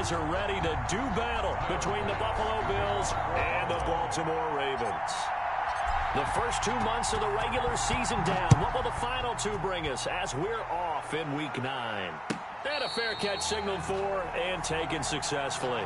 boys are ready to do battle between the Buffalo Bills and the Baltimore Ravens. The first 2 months of the regular season down. What will the final two bring us as we're off in Week 9? And a fair catch signaled for and taken successfully.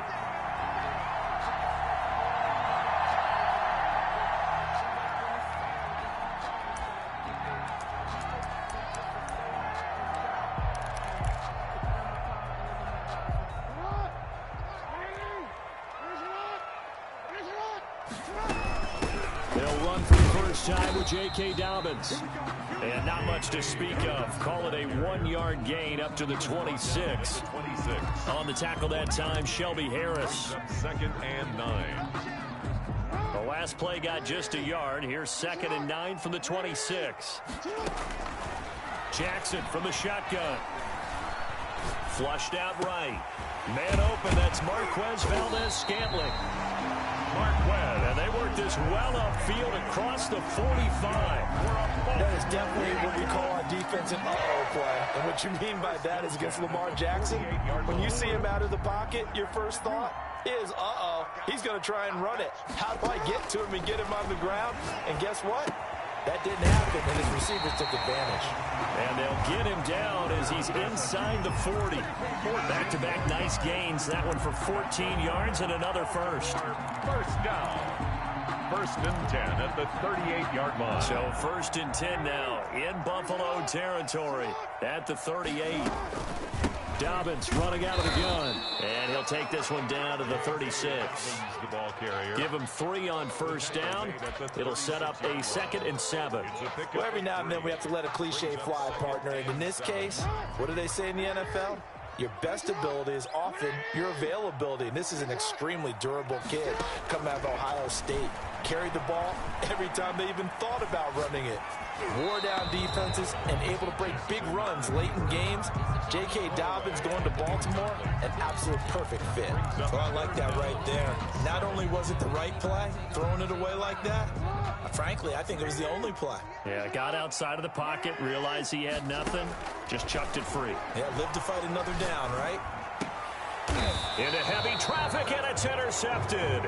They'll run for the first time with J.K. Dobbins. And not much to speak of. Call it a 1-yard gain up to the 26. On the tackle that time, Shelby Harris. 2nd and 9. The last play got just a yard. Here's 2nd and 9 from the 26. Jackson from the shotgun. Flushed out right. Man open, that's Marquez Valdez-Scantling. Marquez, and they work this well upfield across the 45. That is definitely what we call our defensive uh-oh play. And what you mean by that is against Lamar Jackson, when you see him out of the pocket, your first thought is, uh-oh, he's going to try and run it. How do I get to him and get him on the ground? And guess what? That didn't happen, and his receivers took advantage. And they'll get him down as he's inside the 40. Back-to-back nice gains. That one for 14 yards and another first. First down. 1st and 10 at the 38-yard line. So 1st and 10 now in Buffalo territory at the 38. Dobbins running out of the gun. And he'll take this one down to the 36. The ball carrier. Give him 3 on first down. It'll set up a 2nd and 7. Well, every now and then we have to let a cliche fly, partner. And in this case, what do they say in the NFL? Your best ability is often your availability. And this is an extremely durable kid coming out of Ohio State. Carried the ball every time they even thought about running it. Wore down defenses and able to break big runs late in games. J.K. Dobbins going to Baltimore, an absolute perfect fit. Oh, I like that right there. Not only was it the right play, throwing it away like that, frankly, I think it was the only play. Yeah, got outside of the pocket, realized he had nothing, just chucked it free. Yeah, live to fight another down, right? Into heavy traffic, and it's intercepted.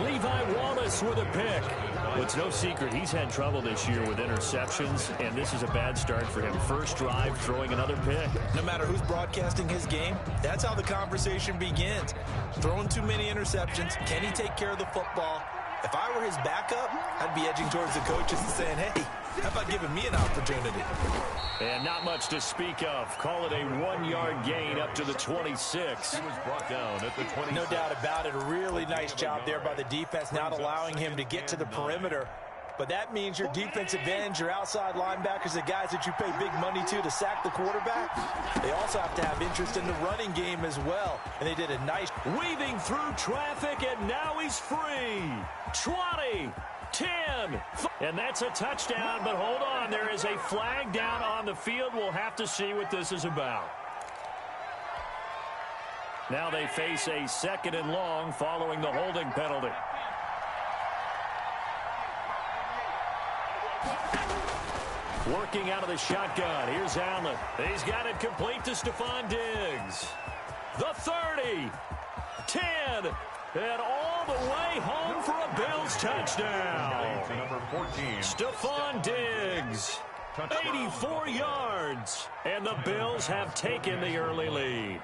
Levi Wallace with a pick. Well, it's no secret he's had trouble this year with interceptions, and this is a bad start for him. First drive, throwing another pick. No matter who's broadcasting his game, that's how the conversation begins. Throwing too many interceptions, can he take care of the football? If I were his backup, I'd be edging towards the coaches and saying, hey, how about giving me an opportunity? And not much to speak of. Call it a 1-yard gain up to the 26. He was brought down at the 26. No doubt about it. A really nice job there by the defense, not allowing him to get to the perimeter. But that means your defensive ends, your outside linebackers, the guys that you pay big money to sack the quarterback, they also have to have interest in the running game as well. And they did a nice... Weaving through traffic, and now he's free. 20, 10, and that's a touchdown, but hold on. There is a flag down on the field. We'll have to see what this is about. Now they face a 2nd and long following the holding penalty. Working out of the shotgun. Here's Allen. He's got it complete to Stephon Diggs. The 30, 10, and all the way home for a Bills touchdown. Number 14. Stephon Diggs, 84 yards, and the Bills have taken the early lead.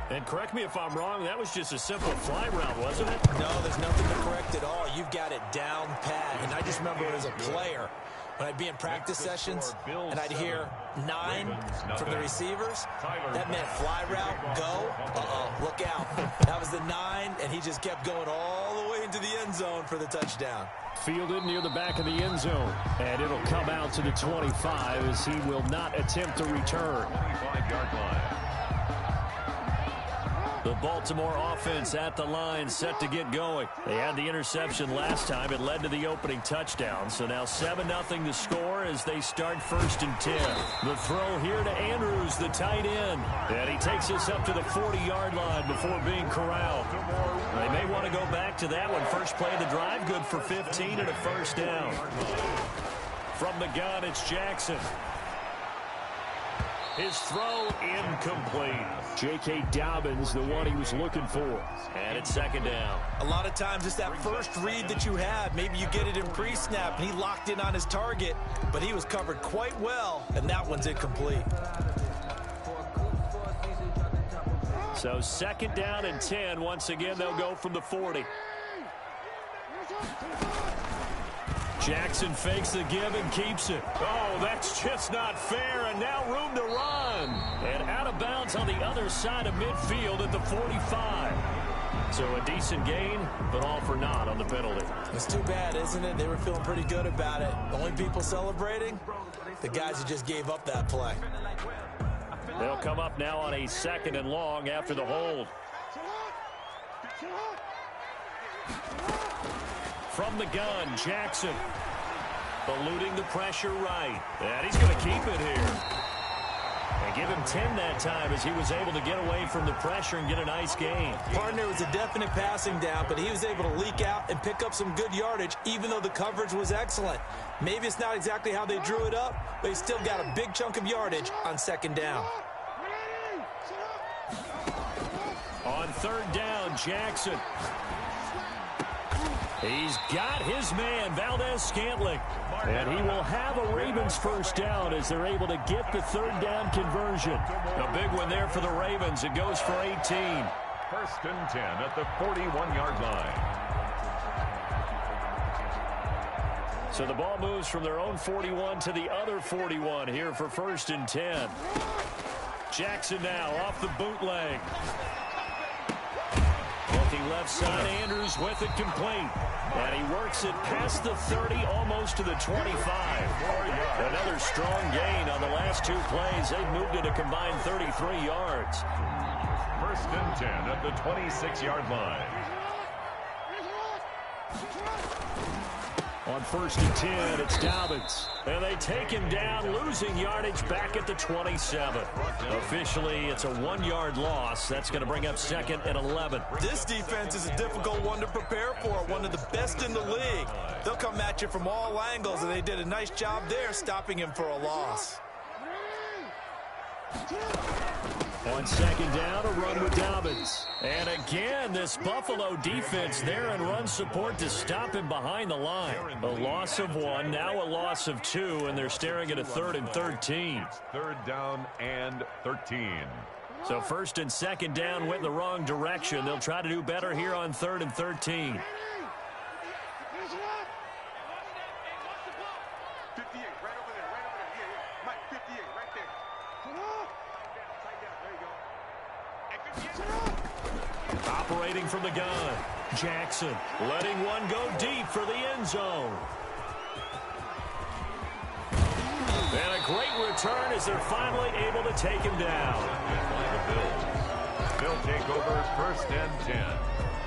And correct me if I'm wrong, that was just a simple fly route, wasn't it? No, there's nothing to correct at all. You've got it down pat. And I just remember as a player, when I'd be in practice sessions and I'd hear 9 from the receivers, that meant fly route, go, look out. That was the 9, and he just kept going all the way into the end zone for the touchdown. Fielded near the back of the end zone, and it'll come out to the 25 as he will not attempt to return. 25-yard line. The Baltimore offense at the line, set to get going. They had the interception last time. It led to the opening touchdown. So now 7-0 the score as they start 1st and 10. The throw here to Andrews, the tight end. And he takes us up to the 40-yard line before being corralled. They may want to go back to that one. First play of the drive, good for 15 and a first down. From the gun, it's Jackson. His throw incomplete. J.K. Dobbins, the one he was looking for. And it's second down. A lot of times it's that first read that you have. Maybe you get it in pre-snap, and he locked in on his target, but he was covered quite well, and that one's incomplete. So second down and 10. Once again, they'll go from the 40. Jackson fakes the give and keeps it. Oh, that's just not fair, and now room to run. And out of bounds on the other side of midfield at the 45. So a decent gain, but all for naught on the penalty. It's too bad, isn't it? They were feeling pretty good about it. The only people celebrating, the guys who just gave up that play. They'll come up now on a second and long after the hold. From the gun, Jackson. Eluding the pressure right. And he's going to keep it here. And give him 10 that time as he was able to get away from the pressure and get a nice gain. Partner was a definite passing down, but he was able to leak out and pick up some good yardage, even though the coverage was excellent. Maybe it's not exactly how they drew it up, but he still got a big chunk of yardage on second down. On third down, Jackson. He's got his man, Valdez-Scantling. And he will have a Ravens first down as they're able to get the third down conversion. A big one there for the Ravens. It goes for 18. First and 10 at the 41-yard line. So the ball moves from their own 41 to the other 41 here for first and 10. Jackson now off the bootleg. Looking left side, Andrews with it complete. And he works it past the 30, almost to the 25. Another strong gain on the last two plays. They've moved it a combined 33 yards. First and 10 at the 26-yard line. On first and 10, it's Dobbins. And they take him down, losing yardage back at the 27. Officially, it's a 1-yard loss. That's going to bring up second and 11. This defense is a difficult one to prepare for, one of the best in the league. They'll come at you from all angles, and they did a nice job there stopping him for a loss. On second down, a run with Dobbins. And again, this Buffalo defense there in run support to stop him behind the line. A loss of 1, now a loss of 2, and they're staring at a third and 13. Third down and 13. So first and second down went in the wrong direction. They'll try to do better here on third and 13. Operating from the gun, Jackson letting one go deep for the end zone. And a great return as they're finally able to take him down. They'll take over first and 10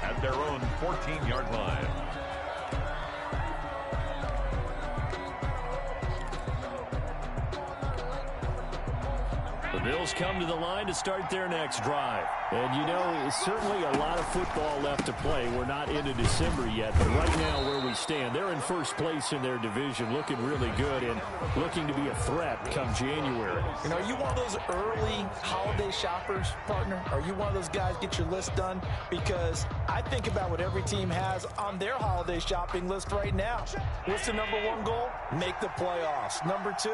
at their own 14-yard line. The Bills come to the line to start their next drive. And, you know, it's certainly a lot of football left to play. We're not into December yet, but right now where we stand, they're in first place in their division, looking really good and looking to be a threat come January. You know, are you one of those early holiday shoppers, partner? Are you one of those guys get your list done? Because I think about what every team has on their holiday shopping list right now. What's the number 1 goal? Make the playoffs. Number 2?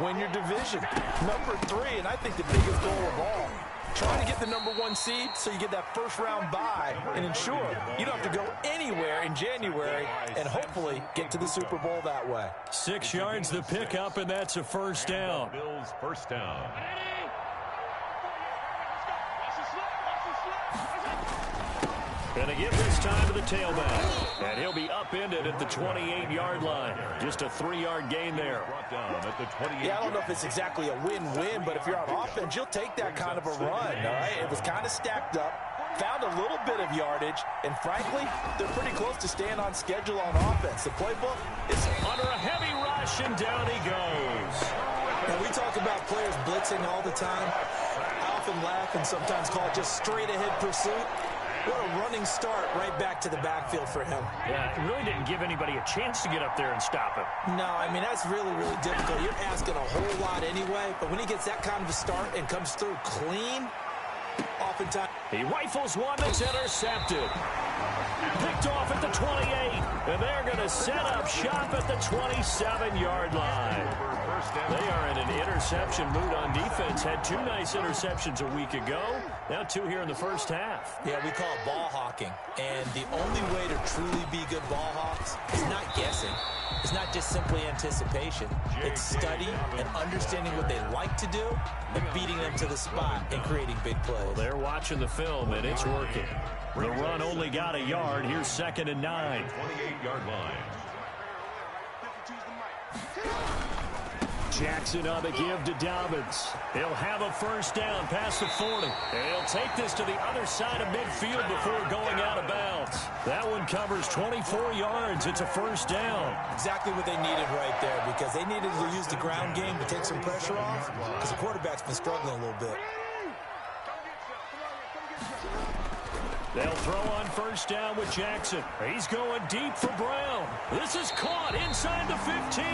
Win your division. Number 3, and I think the biggest goal of all, trying to get the number 1 seed so you get that first round bye and ensure you don't have to go anywhere in January and hopefully get to the Super Bowl that way. 6 yards the pickup, and that's a first down. Bills first down. And a give this time to the tailback. And he'll be upended at the 28-yard line. Just a 3-yard gain there. Brought down at the 28. Yeah, I don't know if it's exactly a win-win, but if you're on offense, you'll take that kind of a run, all right? It was kind of stacked up, found a little bit of yardage, and frankly, they're pretty close to staying on schedule on offense. The playbook is Under a heavy rush, and down he goes. And we talk about players blitzing all the time. I often laugh and sometimes call it just straight-ahead pursuit. What a running start right back to the backfield for him. Yeah, it really didn't give anybody a chance to get up there and stop him. No, I mean, that's really, really difficult. You're asking a whole lot anyway, but when he gets that kind of a start and comes through clean, oftentimes he rifles one that's intercepted. Picked off at the 28, and they're going to set up shop at the 27-yard line. They are in an interception mood on defense. Had 2 nice interceptions a week ago. Now 2 here in the first half. Yeah, we call it ball hawking. And the only way to truly be good ball hawks is not guessing. It's not just simply anticipation. It's study and understanding what they like to do and beating them to the spot and creating big plays. Well, they're watching the film, and it's working. The run only got a yard. Here's 2nd and 9. 28-yard line. Jackson on the give to Dobbins. He'll have a first down past the 40. And he'll take this to the other side of midfield before going out of bounds. That one covers 24 yards. It's a first down. Exactly what they needed right there, because they needed to use the ground game to take some pressure off, because the quarterback's been struggling a little bit. They'll throw on first down with Jackson. He's going deep for Brown. This is caught inside the 15.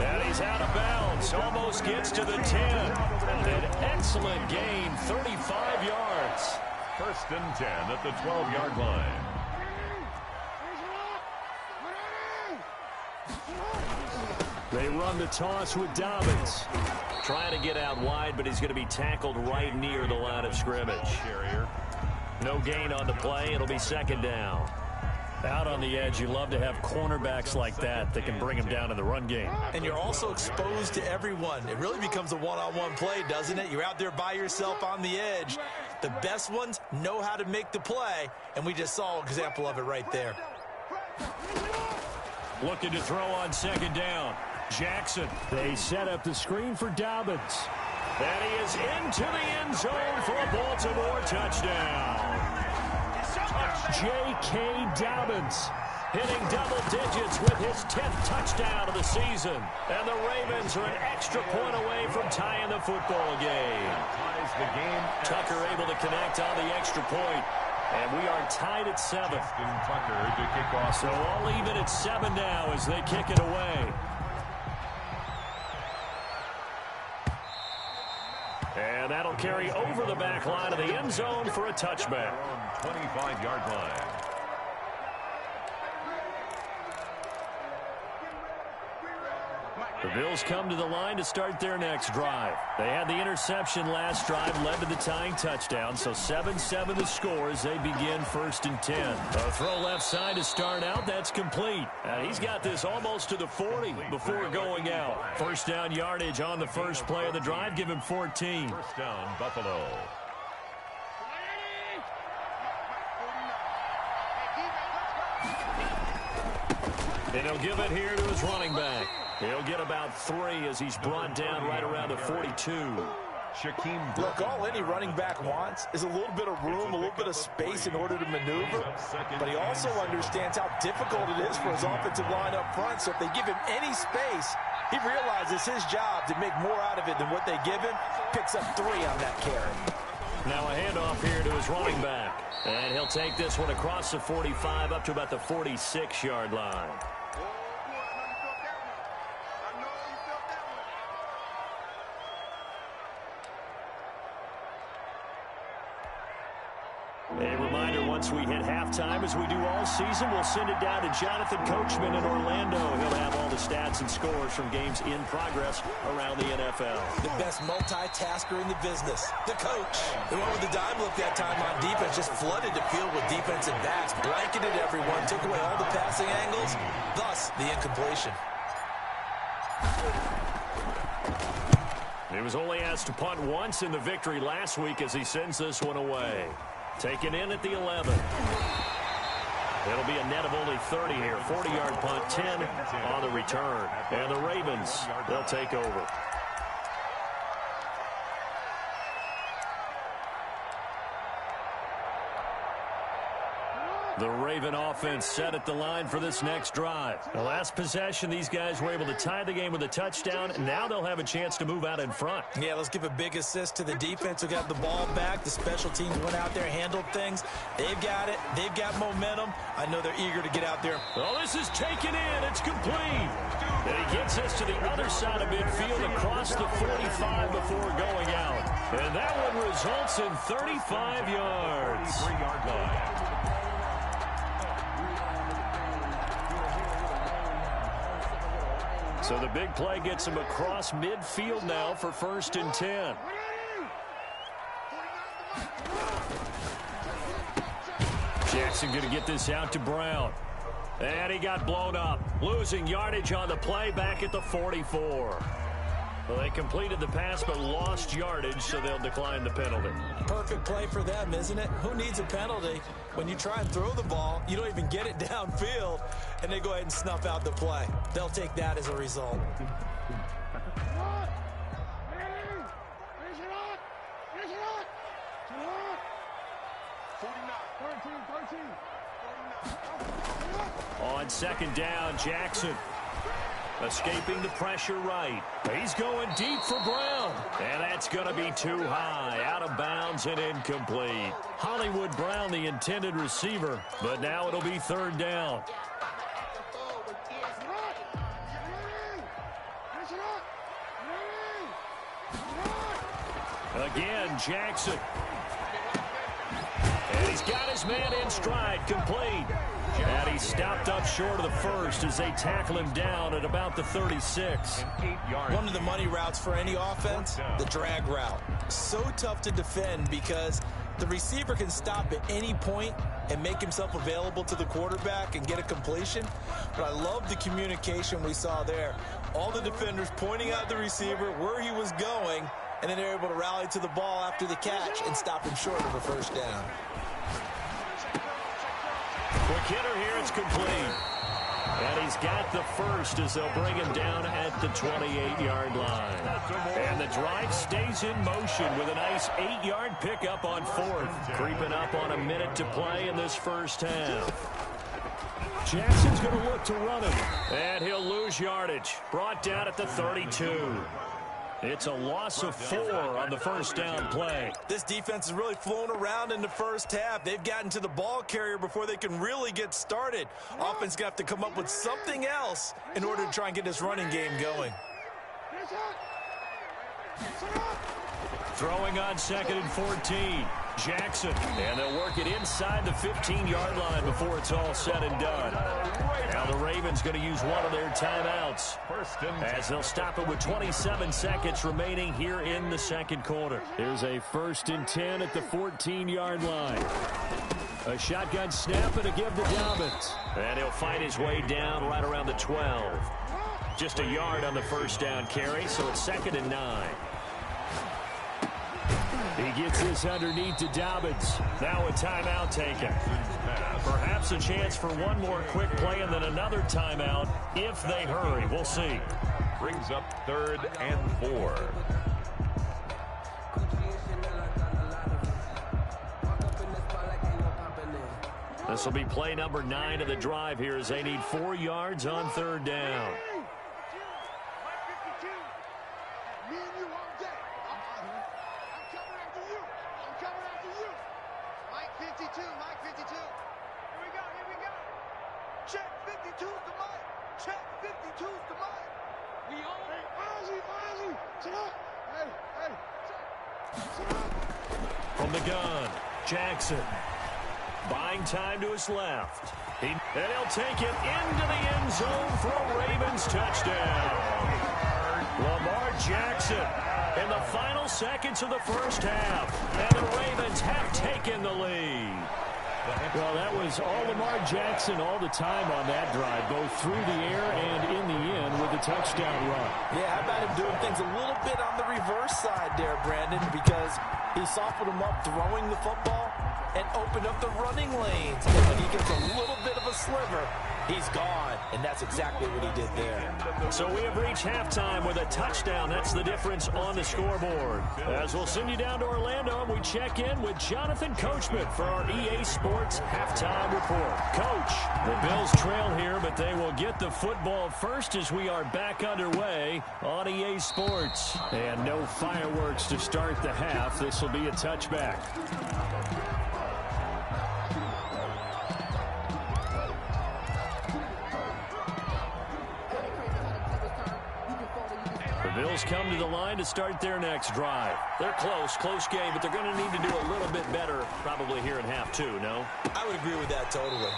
And he's out of bounds. Almost gets to the 10. An excellent gain, 35 yards. 1st and 10 at the 12-yard line. They run the toss with Dobbins. Trying to get out wide, but he's going to be tackled right near the line of scrimmage. No gain on the play. It'll be 2nd down. Out on the edge, you love to have cornerbacks like that can bring him down in the run game. And you're also exposed to everyone. It really becomes a one-on-one play, doesn't it? You're out there by yourself on the edge. The best ones know how to make the play, and we just saw an example of it right there. Looking to throw on 2nd down. Jackson. They set up the screen for Dobbins. And he is into the end zone for a Baltimore touchdown. J.K. Dobbins hitting double digits with his 10th touchdown of the season. And the Ravens are an extra point away from tying the football game. Tucker able to connect on the extra point. And we are tied at 7. Tucker to kick off. So all even at 7 now as they kick it away. And that'll carry over the back line of the end zone for a touchback. 25-yard line. The Bills come to the line to start their next drive. They had the interception last drive, led to the tying touchdown, so 7-7 the score as they begin 1st and 10. A throw left side to start out, that's complete. And he's got this almost to the 40 before going out. First down yardage on the first play of the drive, give him 14. First down, Buffalo. And he'll give it here to his running back. He'll get about 3 as he's brought down right around the 42. Look, all any running back wants is a little bit of room, a little bit of space in order to maneuver. But he also understands how difficult it is for his offensive line up front. So if they give him any space, he realizes his job to make more out of it than what they give him. Picks up 3 on that carry. Now a handoff here to his running back. And he'll take this one across the 45 up to about the 46-yard line. A reminder, once we hit halftime, as we do all season, we'll send it down to Jonathan Coachman in Orlando. He'll have all the stats and scores from games in progress around the NFL. The best multitasker in the business, the coach. The one with the dime look that time on defense just flooded the field with defensive backs, blanketed everyone, took away all the passing angles, thus the incompletion. He was only asked to punt once in the victory last week as he sends this one away. Taken in at the 11. It'll be a net of only 30 here. 40-yard punt, 10 on the return. And the Ravens, they'll take over. The Raven offense set at the line for this next drive. The last possession, these guys were able to tie the game with a touchdown, and now they'll have a chance to move out in front. Yeah, let's give a big assist to the defense who got the ball back. The special teams went out there, handled things. They've got it. They've got momentum. I know they're eager to get out there. Oh, this is taken in. It's complete. And he gets us to the other side of midfield across the 45 before going out. And that one results in 35 yards. 33-yard line. So the big play gets him across midfield now for 1st and 10. Jackson going to get this out to Brown. And he got blown up. Losing yardage on the play back at the 44. Well, they completed the pass but lost yardage, so they'll decline the penalty. Perfect play for them, isn't it? Who needs a penalty? When you try and throw the ball, you don't even get it downfield, and they go ahead and snuff out the play. They'll take that as a result. On 2nd down, Jackson escaping the pressure right. He's going deep for Brown. And that's going to be too high. Out of bounds and incomplete. Hollywood Brown, the intended receiver. But now it'll be 3rd down. Again, Jackson. And he's got his man in stride, complete. And he's stopped up short of the first as they tackle him down at about the 36. One of the money routes for any offense, the drag route. So tough to defend because the receiver can stop at any point and make himself available to the quarterback and get a completion. But I love the communication we saw there. All the defenders pointing out the receiver, where he was going, and then they're able to rally to the ball after the catch and stop him short of a 1st down. Quick hitter here, it's complete. And he's got the first as they'll bring him down at the 28-yard line. And the drive stays in motion with a nice 8-yard pickup on 4th. Creeping up on a minute to play in this first half. Jackson's going to look to run him. And he'll lose yardage. Brought down at the 32. It's a loss of 4 on the 1st down play. This defense is really flown around in the first half. They've gotten to the ball carrier before they can really get started. Offense got to come up with something else in order to try and get this running game going. Throwing on 2nd and 14. Jackson. And they'll work it inside the 15-yard line before it's all said and done. Now the Ravens going to use one of their timeouts as they'll stop it with 27 seconds remaining here in the 2nd quarter. Here's a 1st and 10 at the 14-yard line. A shotgun snap and a give to Dobbins. And he'll fight his way down right around the 12. Just a yard on the 1st down carry, so it's 2nd and 9. He gets this underneath to Dobbins. Now a timeout taken. Perhaps a chance for one more quick play and then another timeout if they hurry. We'll see. Brings up 3rd and 4. This will be play number 9 of the drive here as they need 4 yards on 3rd down. From the gun, Jackson. Buying time to his left. And he'll take it into the end zone for a Ravens touchdown. Lamar Jackson in the final seconds of the first half. And the Ravens have taken the lead. Well, that was all Lamar Jackson all the time on that drive, both through the air and in the end with a touchdown run. Yeah, how about him doing things a little bit on the reverse side there, Brandon, because he softened him up throwing the football, and opened up the running lanes. And when he gets a little bit of a sliver, he's gone. And that's exactly what he did there. So we have reached halftime with a touchdown. That's the difference on the scoreboard. As we'll send you down to Orlando, and we check in with Jonathan Coachman for our EA Sports Halftime Report. Coach, the Bills trail here, but they will get the football first as we are back underway on EA Sports. And no fireworks to start the half. This will be a touchback. Bills come to the line to start their next drive. They're close game, but they're going to need to do a little bit better probably here in half two, no? I would agree with that totally.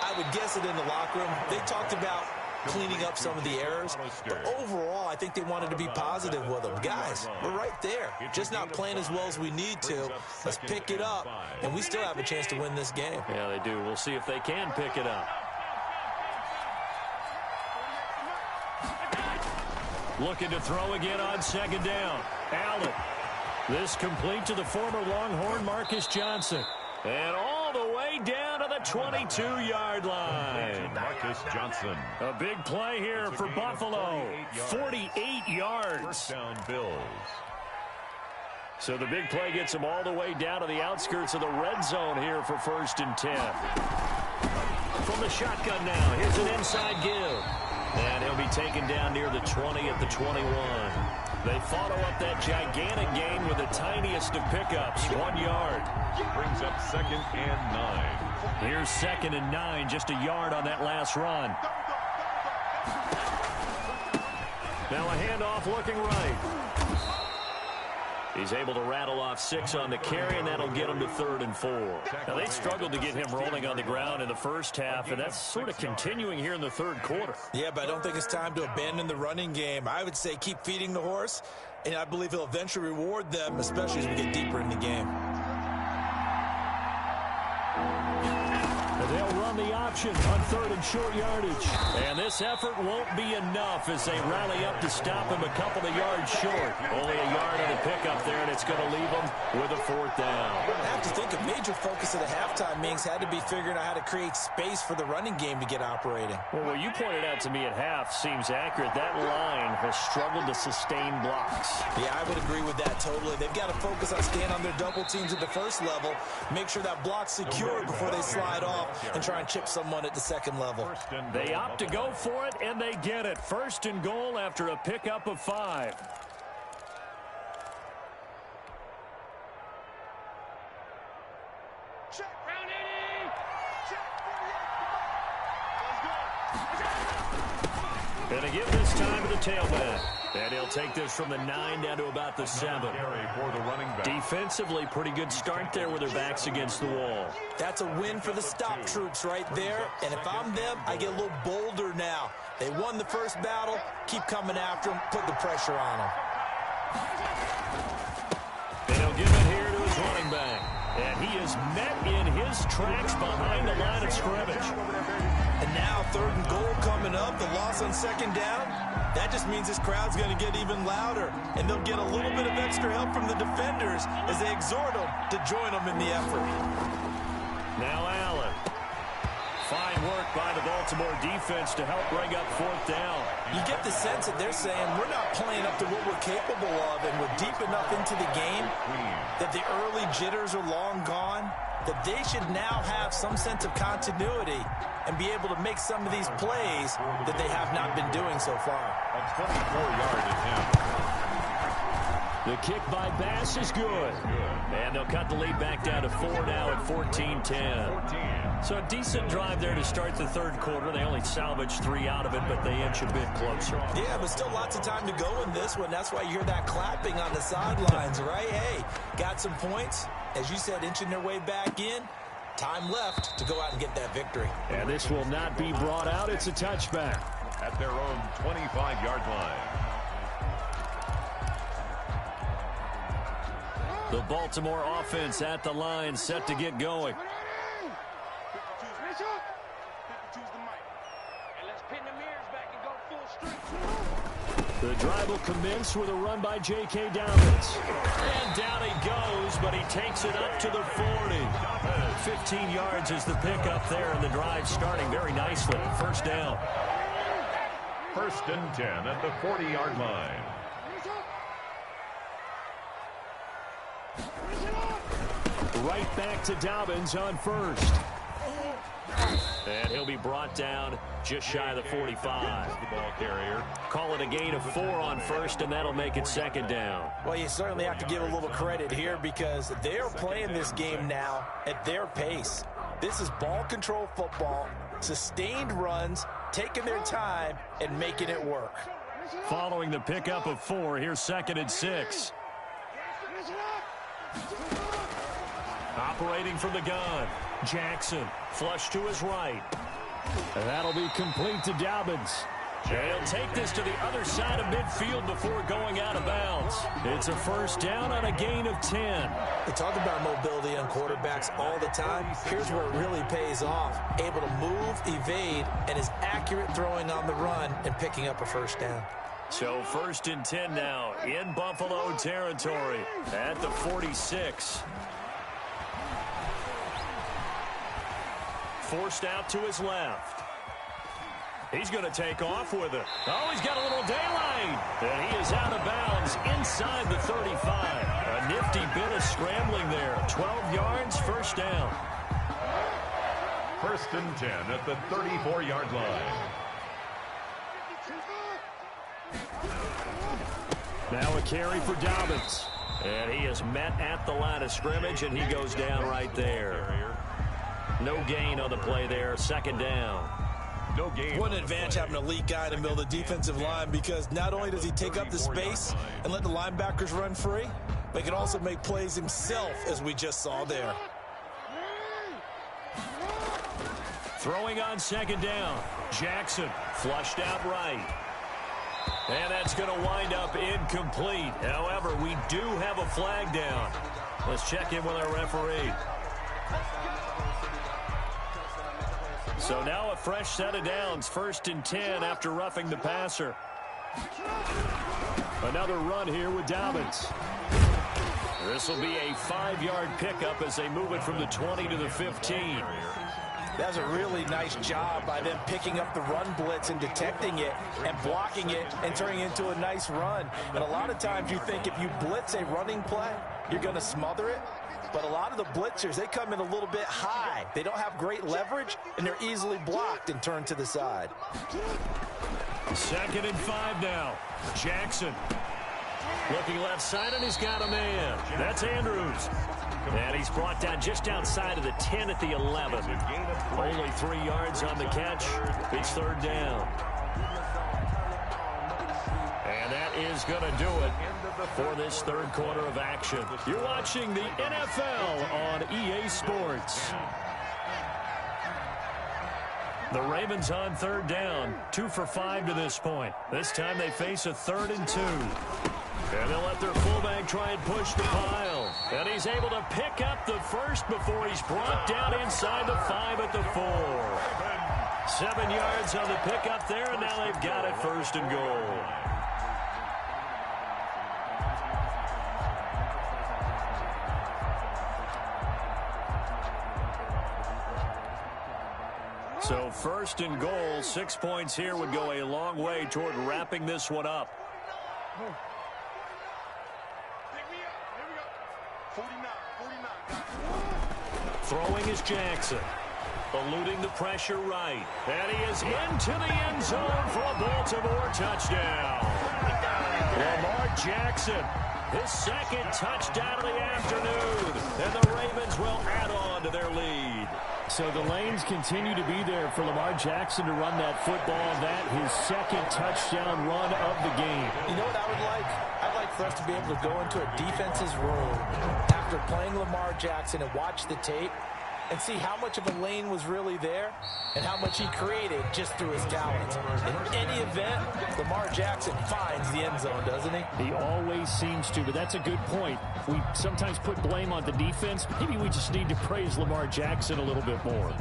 I would guess it in the locker room. They talked about cleaning up some of the errors, but overall, I think they wanted to be positive with them. Guys, we're right there. Just not playing as well as we need to. Let's pick it up, and we still have a chance to win this game. Yeah, they do. We'll see if they can pick it up. Looking to throw again on second down. Allen. This complete to the former Longhorn Marcus Johnson. And all the way down to the 22-yard line. Marcus Johnson. A big play here for Buffalo. 48 yards. First down, Bills. So the big play gets him all the way down to the outskirts of the red zone here for 1st and 10. From the shotgun now, here's an inside give. And he'll be taken down near the 20 at the 21. They follow up that gigantic gain with the tiniest of pickups, 1 yard. Brings up 2nd and 9. Here's 2nd and 9, just a yard on that last run. Now a handoff looking right. He's able to rattle off 6 on the carry, and that'll get him to 3rd and 4. Now, they struggled to get him rolling on the ground in the first half, and that's sort of continuing here in the third quarter. Yeah, but I don't think it's time to abandon the running game. I would say keep feeding the horse, and I believe he'll eventually reward them, especially as we get deeper in the game. They'll run the option on 3rd and short yardage. And this effort won't be enough as they rally up to stop him a couple of yards short. Only a yard on the pickup there, and it's going to leave them with a 4th down. I have to think a major focus of the halftime meetings had to be figuring out how to create space for the running game to get operating. Well, what you pointed out to me at half seems accurate. That line has struggled to sustain blocks. Yeah, I would agree with that totally. They've got to focus on staying on their double teams at the first level, make sure that block's secure before they slide off, and try and chip someone at the second level. They opt to go for it, and they get it. 1st and goal after a pickup of 5. Gonna give this time to the tailback. And he'll take this from the 9 down to about the 7. For the running back. Defensively, pretty good start there with their backs against the wall. That's a win for the stop troops right there. And if I'm them, I get a little bolder now. They won the first battle. Keep coming after them. Put the pressure on them. And he'll give it here to his running back. And he is met in his tracks behind the line of scrimmage. And now 3rd and goal coming up. The loss on 2nd down. That just means this crowd's going to get even louder. And they'll get a little bit of extra help from the defenders as they exhort them to join them in the effort. Now Allen. Fine work by the Baltimore defense to help bring up 4th down. You get the sense that they're saying we're not playing up to what we're capable of, and we're deep enough into the game that the early jitters are long gone, that they should now have some sense of continuity and be able to make some of these plays that they have not been doing so far. A 24-yard attempt. The kick by Bass is good. And they'll cut the lead back down to 4 now at 14-10. So a decent drive there to start the third quarter. They only salvaged 3 out of it, but they inch a bit closer. Yeah, but still lots of time to go in this one. That's why you hear that clapping on the sidelines, right? Hey, got some points. As you said, inching their way back in. Time left to go out and get that victory. And this will not be brought out. It's a touchback. At their own 25-yard line. The Baltimore offense at the line, set to get going. The drive will commence with a run by J.K. Dobbins. And down he goes, but he takes it up to the 40. 15 yards is the pickup there, and the drive starting very nicely. First down. 1st and 10 at the 40-yard line. Right back to Dobbins on first. And he'll be brought down just shy of the 45. The ball carrier. Call it a gain of 4 on first, and that'll make it second down. Well, you certainly have to give a little credit here because they're playing this game now at their pace. This is ball control football, sustained runs, taking their time, and making it work. Following the pickup of 4, here's 2nd and 6. Operating from the gun, Jackson, flush to his right. And that'll be complete to Dobbins. He'll take this to the other side of midfield before going out of bounds. It's a first down on a gain of 10. They talk about mobility on quarterbacks all the time. Here's where it really pays off. Able to move, evade, and is accurate throwing on the run and picking up a first down. So 1st and 10 now in Buffalo territory at the 46. Forced out to his left. He's going to take off with it. Oh, he's got a little daylight. And he is out of bounds inside the 35. A nifty bit of scrambling there. 12 yards, first down. 1st and 10 at the 34-yard line. Now a carry for Dobbins. And he is met at the line of scrimmage, and he goes down right there. No gain on the play there, second down. No gain. What an advantage having a elite guy in the middle of the defensive line, because not only does he take up the space and let the linebackers run free, but he can also make plays himself, as we just saw there. Throwing on second down. Jackson flushed out right. And that's going to wind up incomplete. However, we do have a flag down. Let's check in with our referee. So now a fresh set of downs, 1st and 10 after roughing the passer. Another run here with Dobbins. This will be a 5-yard pickup as they move it from the 20 to the 15. That's a really nice job by them picking up the run blitz and detecting it and blocking it and turning it into a nice run. And a lot of times you think if you blitz a running play, you're going to smother it. But a lot of the blitzers, they come in a little bit high. They don't have great leverage, and they're easily blocked and turned to the side. 2nd and 5 now. Jackson looking left side, and he's got a man. That's Andrews. And he's brought down just outside of the 10 at the 11. Only 3 yards on the catch. It's 3rd down. And that is going to do it for this 3rd quarter of action. You're watching the NFL on EA Sports. The Ravens on 3rd down, 2 for 5 to this point. This time they face a 3rd and 2. And they'll let their fullback try and push the pile. And he's able to pick up the first before he's brought down inside the 5 at the 4. 7 yards on the pickup there, and now they've got it 1st and goal. So 1st and goal, 6 points here would go a long way toward wrapping this one up. Throwing is Jackson. Eluding the pressure right. And he is into the end zone for a Baltimore touchdown. Lamar Jackson, his 2nd touchdown of the afternoon. And the Ravens will add on to their lead. So the lanes continue to be there for Lamar Jackson to run that football. That his 2nd touchdown run of the game. You know what I would like? I'd like for us to be able to go into a defense's room after playing Lamar Jackson and watch the tape and see how much of a lane was really there and how much he created just through his talent. In any event, Lamar Jackson finds the end zone, doesn't he? He always seems to, but that's a good point. We sometimes put blame on the defense. Maybe we just need to praise Lamar Jackson a little bit more.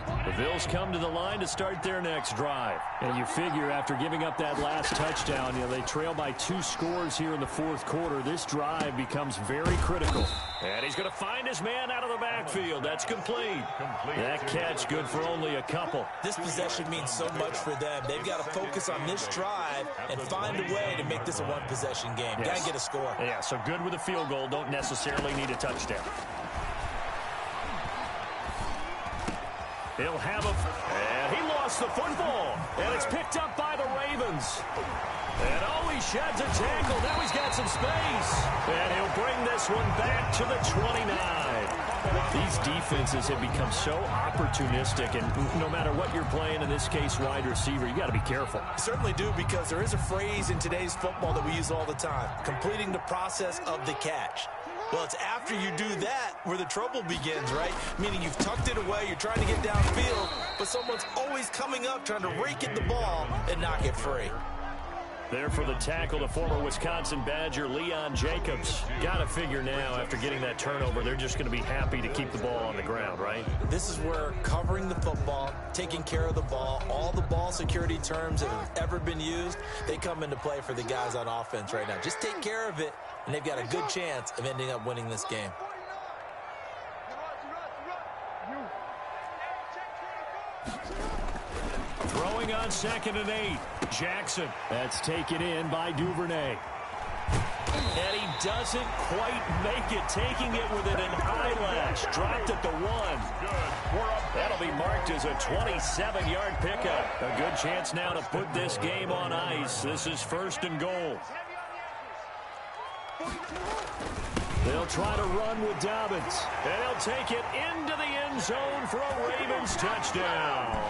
The Bills come to the line to start their next drive. And you figure after giving up that last touchdown, they trail by 2 scores here in the fourth quarter. This drive becomes very critical. And he's going to find his man out of the backfield. That's complete. That catch good for only a couple. This possession means so much for them. They've got to focus on this drive and find a way to make this a one-possession game. Yes. Got to get a score. Yeah, so good with a field goal. Don't necessarily need a touchdown. He'll have and he lost the football. And it's picked up by the Ravens. And he sheds a tackle. Now he's got some space. And he'll bring this one back to the 29. These defenses have become so opportunistic, and no matter what you're playing, in this case, wide receiver, you got to be careful. You certainly do, because there is a phrase in today's football that we use all the time: completing the process of the catch. Well, it's after you do that where the trouble begins, right? Meaning you've tucked it away, you're trying to get downfield, but someone's always coming up trying to rake at the ball and knock it free. There for the tackle, the former Wisconsin Badger, Leon Jacobs. Got to figure now, after getting that turnover, they're just going to be happy to keep the ball on the ground, right? This is where covering the football, taking care of the ball, all the ball security terms that have ever been used, they come into play for the guys on offense right now. Just take care of it, and they've got a good chance of ending up winning this game. Throwing on 2nd and 8. Jackson. That's taken in by Duvernay. And he doesn't quite make it, taking it within an eyelash. Dropped at the 1. That'll be marked as a 27-yard pickup. A good chance now to put this game on ice. This is 1st and goal. They'll try to run with Dobbins. And he'll take it into the end zone for a Ravens touchdown.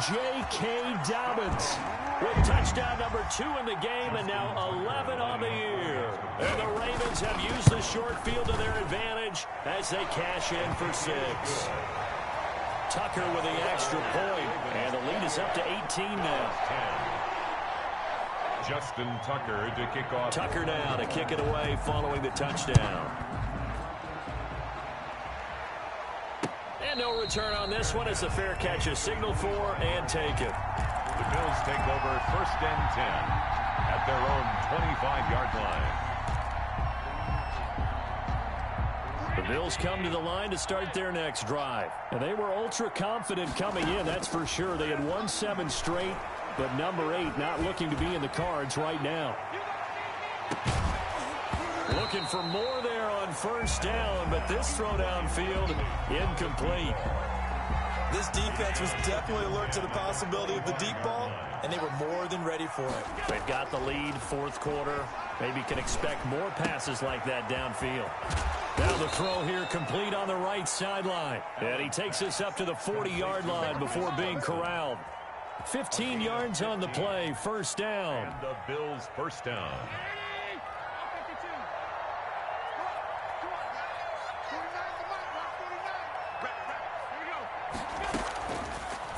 J.K. Dobbins with touchdown number 2 in the game, and now 11 on the year. And the Ravens have used the short field to their advantage as they cash in for 6. Tucker with the extra point, and the lead is up to 18 now. Justin Tucker to kick off. Tucker now to kick it away following the touchdown. And no return on this one as the fair catch is signaled for and taken. The Bills take over 1st and 10 at their own 25-yard line. The Bills come to the line to start their next drive. And they were ultra confident coming in, that's for sure. They had won 7 straight, but number 8 not looking to be in the cards right now. Looking for more there on 1st down, but this throw downfield incomplete. This defense was definitely alert to the possibility of the deep ball, and they were more than ready for it. They've got the lead, 4th quarter. Maybe can expect more passes like that downfield. Now the throw here complete on the right sideline. And he takes this up to the 40-yard line before being corralled. 15 yards on the play, 1st down. And the Bills' 1st down.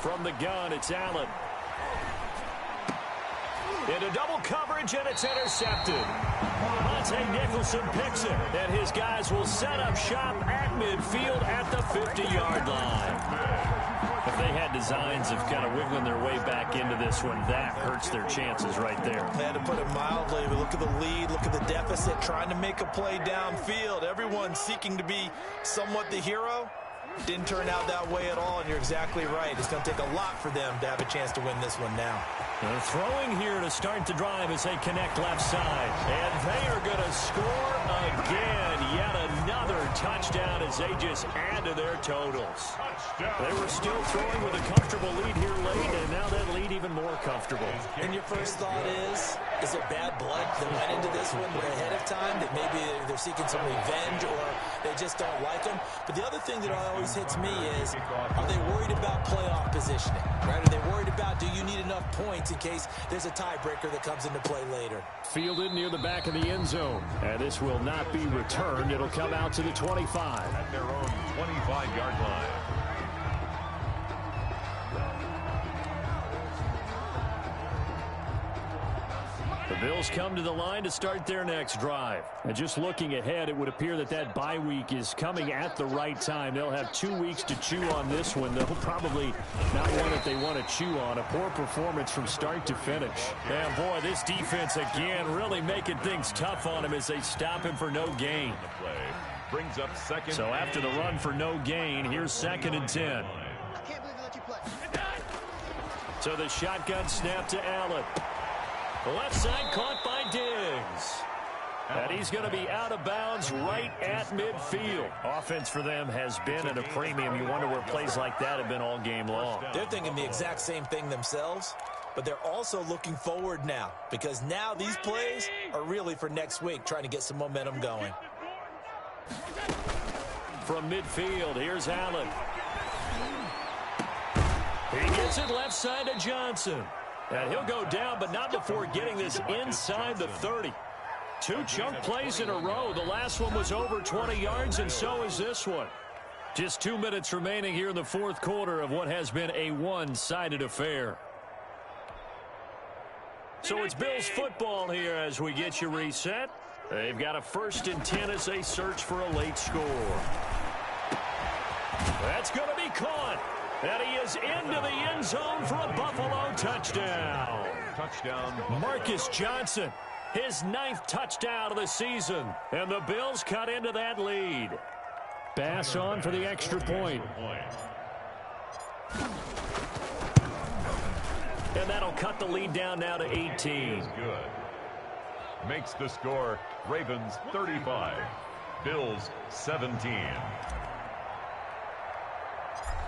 From the gun, it's Allen. Into double coverage, and it's intercepted. Monte Nicholson picks it, and his guys will set up shop at midfield at the 50-yard line. If they had designs of kind of wiggling their way back into this one, that hurts their chances right there. They had to put it mildly, but look at the lead, look at the deficit, trying to make a play downfield. Everyone seeking to be somewhat the hero. Didn't turn out that way at all, and you're exactly right. It's going to take a lot for them to have a chance to win this one now. They're throwing here to start the drive as they connect left side. And they are going to score again. Yet another touchdown as they just add to their totals. They were still throwing with a comfortable lead here late, and now that lead even more comfortable. And your first thought is it bad blood that went into this one ahead of time, that maybe they're seeking some revenge or they just don't like them? But the other thing that always hits me is, are they worried about playoff positioning? Right? Are they worried about, do you need enough points in case there's a tiebreaker that comes into play later? Fielded near the back of the end zone. And this will not be returned. It'll come out to the 25. At their own 25-yard line. The Bills come to the line to start their next drive. And just looking ahead, it would appear that that bye week is coming at the right time. They'll have 2 weeks to chew on this one. They'll probably not one that they want to chew on. A poor performance from start to finish. And boy, this defense again really making things tough on him as they stop him for no gain. Brings up second. So after the run for no gain, here's 2nd and 10. I can't believe they let you play. So the shotgun snap to Allen. The left side caught by Diggs. And he's going to be out of bounds right at midfield. Offense for them has been at a premium. You wonder where plays like that have been all game long. They're thinking the exact same thing themselves, but they're also looking forward now because now these plays are really for next week, trying to get some momentum going. From midfield, here's Allen. He gets it left side to Johnson. And he'll go down, but not before getting this inside the 30. 2 chunk plays in a row. The last one was over 20 yards, and so is this one. Just 2 minutes remaining here in the 4th quarter of what has been a one-sided affair. So it's Bills football here as we get you reset. They've got a 1st and 10 as they search for a late score. That's going to be caught. And he is into the end zone for a Buffalo touchdown. Marcus Johnson, his 9th touchdown of the season. And the Bills cut into that lead. Bass on for the extra point. And that'll cut the lead down now to 18. Good. Makes the score Ravens 35, Bills 17.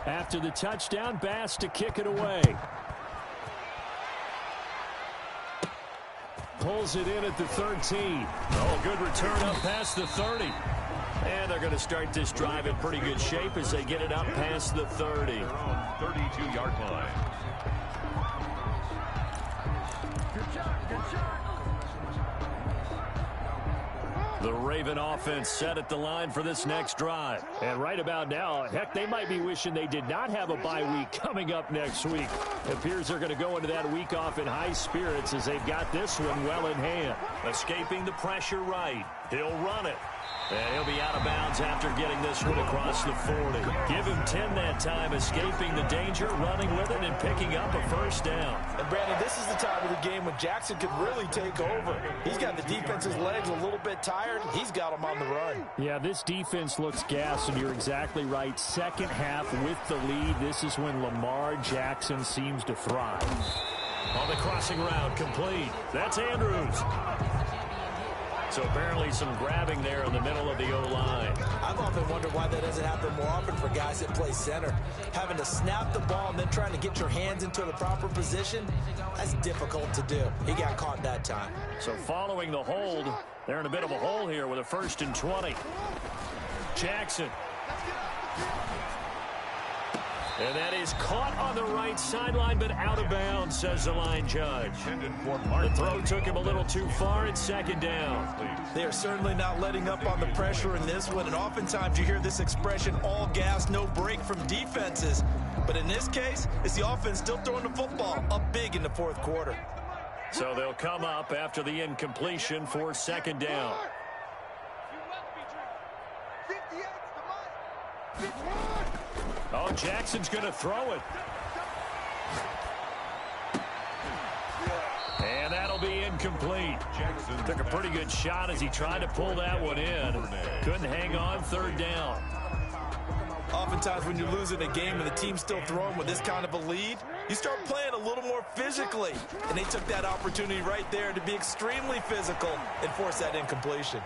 After the touchdown, Bass to kick it away. Pulls it in at the 13. Oh, good return up past the 30. And they're going to start this drive in pretty good shape as they get it up past the 30. 32-yard line. The Raven offense set at the line for this next drive. And right about now, heck, they might be wishing they did not have a bye week coming up next week. It appears they're going to go into that week off in high spirits as they've got this one well in hand. Escaping the pressure right. He'll run it. And he'll be out of bounds after getting this one across the 40. Give him 10 that time, escaping the danger, running with it, and picking up a 1st down. And, Brandon, this is the time of the game when Jackson could really take over. He's got the defense's legs a little bit tired. He's got them on the run. Yeah, this defense looks gassed, and you're exactly right. Second half with the lead, this is when Lamar Jackson seems to thrive. On the crossing route, complete. That's Andrews. So apparently some grabbing there in the middle of the O-line. I've often wondered why that doesn't happen more often for guys that play center. Having to snap the ball and then trying to get your hands into the proper position, that's difficult to do. He got caught that time. So following the hold, they're in a bit of a hole here with a 1st and 20. Jackson. And that is caught on the right sideline, but out of bounds, says the line judge. The throw took him a little too far. It's 2nd down. They are certainly not letting up on the pressure in this one, and oftentimes you hear this expression, all gas, no break from defenses. But in this case, it's the offense still throwing the football up big in the 4th quarter. So they'll come up after the incompletion for 2nd down. Oh, Jackson's going to throw it. And that'll be incomplete. Jackson took a pretty good shot as he tried to pull that one in. Couldn't hang on. 3rd down. Oftentimes when you're losing a game and the team's still throwing with this kind of a lead, you start playing a little more physically. And they took that opportunity right there to be extremely physical and force that incompletion.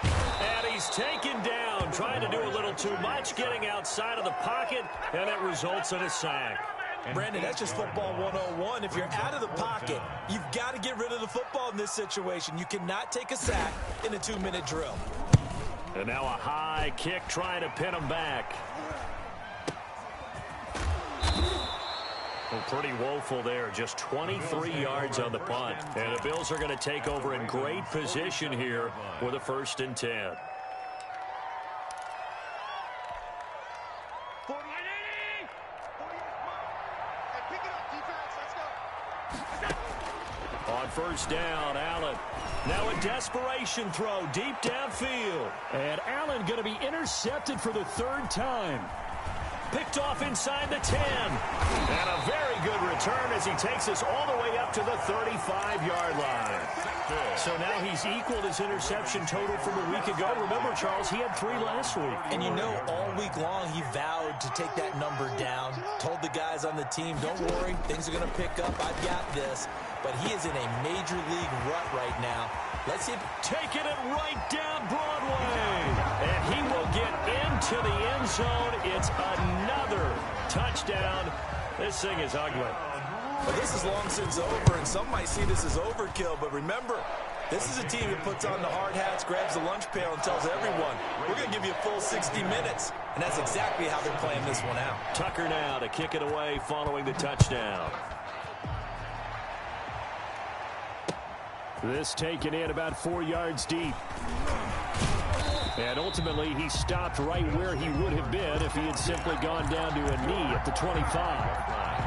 And he's taken down, trying to do a little too much, getting outside of the pocket, and it results in a sack. Brandon, that's just football 101. If you're out of the pocket, you've got to get rid of the football in this situation. You cannot take a sack in a 2-minute drill. And now a high kick trying to pin him back. Well, pretty woeful there. Just 23 yards on the punt. And the Bills are going to take over in great position here with a 1st and 10. On first down, Allen. Now a desperation throw deep downfield. And Allen going to be intercepted for the third time. Picked off inside the 10. And a very good return as he takes us all the way up to the 35-yard line. So now he's equaled his interception total from a week ago. Remember, Charles, he had 3 last week. And you know, all week long he vowed to take that number down. Told the guys on the team, don't worry, things are going to pick up. I've got this. But he is in a major league rut right now. Let's see him taking it right down Broadway. And he will get into the end zone. It's another touchdown. This thing is ugly. Well, this is long since over, and some might see this as overkill. But remember, this is a team that puts on the hard hats, grabs the lunch pail, and tells everyone, we're going to give you a full 60 minutes. And that's exactly how they're playing this one out. Tucker now to kick it away following the touchdown. This taken in about 4 yards deep. And ultimately, he stopped right where he would have been if he had simply gone down to a knee at the 25.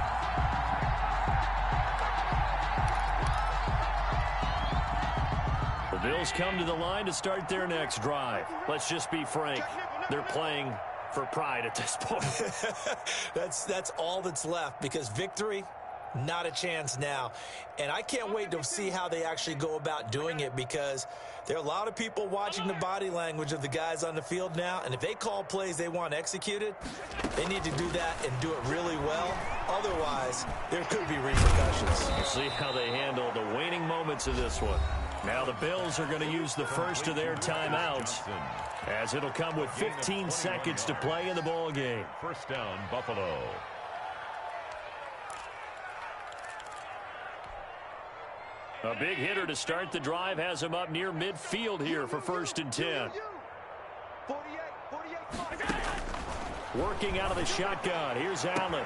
The Bills come to the line to start their next drive. Let's just be frank. They're playing for pride at this point. That's all that's left, because victory, not a chance now. And I can't wait to see how they actually go about doing it, because there are a lot of people watching the body language of the guys on the field now, and if they call plays they want executed, they need to do that and do it really well. Otherwise, there could be repercussions. We'll see how they handle the waning moments of this one. Now the Bills are going to use the first of their timeouts, as it'll come with 15 seconds to play in the ball game. First down, Buffalo. A big hitter to start the drive has him up near midfield here for 1st and 10. Working out of the shotgun. Here's Allen.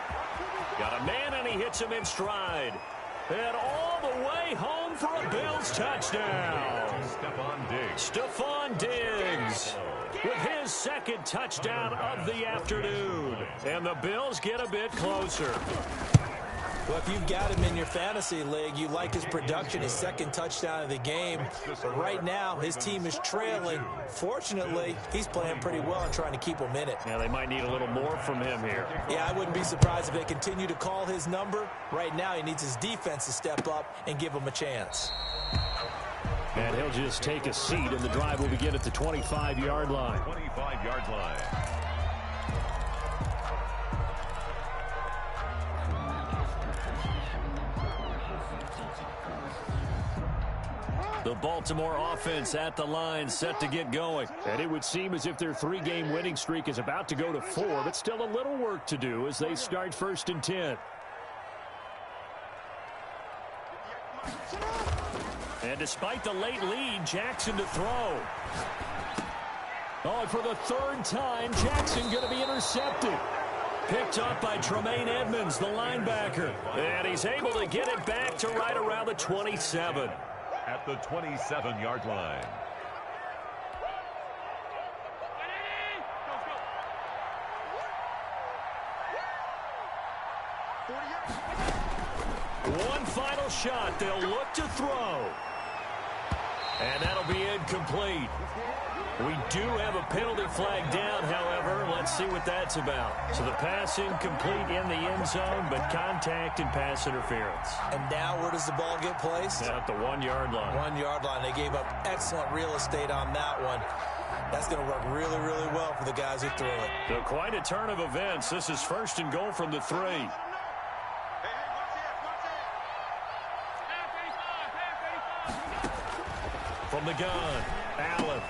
Got a man, and he hits him in stride. And all the way home for a Bills touchdown. Stephon Diggs with his second touchdown of the afternoon. And the Bills get a bit closer. Well, if you've got him in your fantasy league, you like his production, his second touchdown of the game. But right now, his team is trailing. Fortunately, he's playing pretty well and trying to keep them in it. Yeah, they might need a little more from him here. Yeah, I wouldn't be surprised if they continue to call his number. Right now, he needs his defense to step up and give him a chance. And he'll just take a seat, and the drive will begin at the 25-yard line. 25-yard line. The Baltimore offense at the line, set to get going. And it would seem as if their 3-game winning streak is about to go to 4, but still a little work to do as they start 1st and 10. And despite the late lead, Jackson to throw. Oh, and for the 3rd time, Jackson going to be intercepted. Picked up by Tremaine Edmonds, the linebacker. And he's able to get it back to right around the 27. At the 27-yard line. One final shot. They'll look to throw. And that'll be incomplete. We do have a penalty flag down, however. Let's see what that's about. So the pass incomplete in the end zone, but contact and pass interference. And now where does the ball get placed? At the 1-yard line. 1-yard line. They gave up excellent real estate on that one. That's going to work really, really well for the guys who threw it. So quite a turn of events. This is 1st and goal from the 3. From the gun, Allen.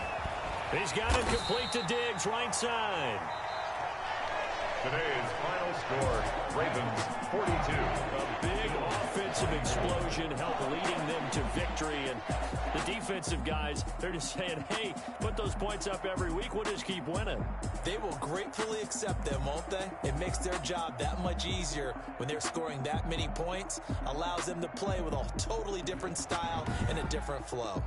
He's got it complete to Diggs, right side. Today's final score, Ravens 42. A big offensive explosion helped leading them to victory. And the defensive guys, they're just saying, hey, put those points up every week. We'll just keep winning. They will gratefully accept them, won't they? It makes their job that much easier when they're scoring that many points. Allows them to play with a totally different style and a different flow.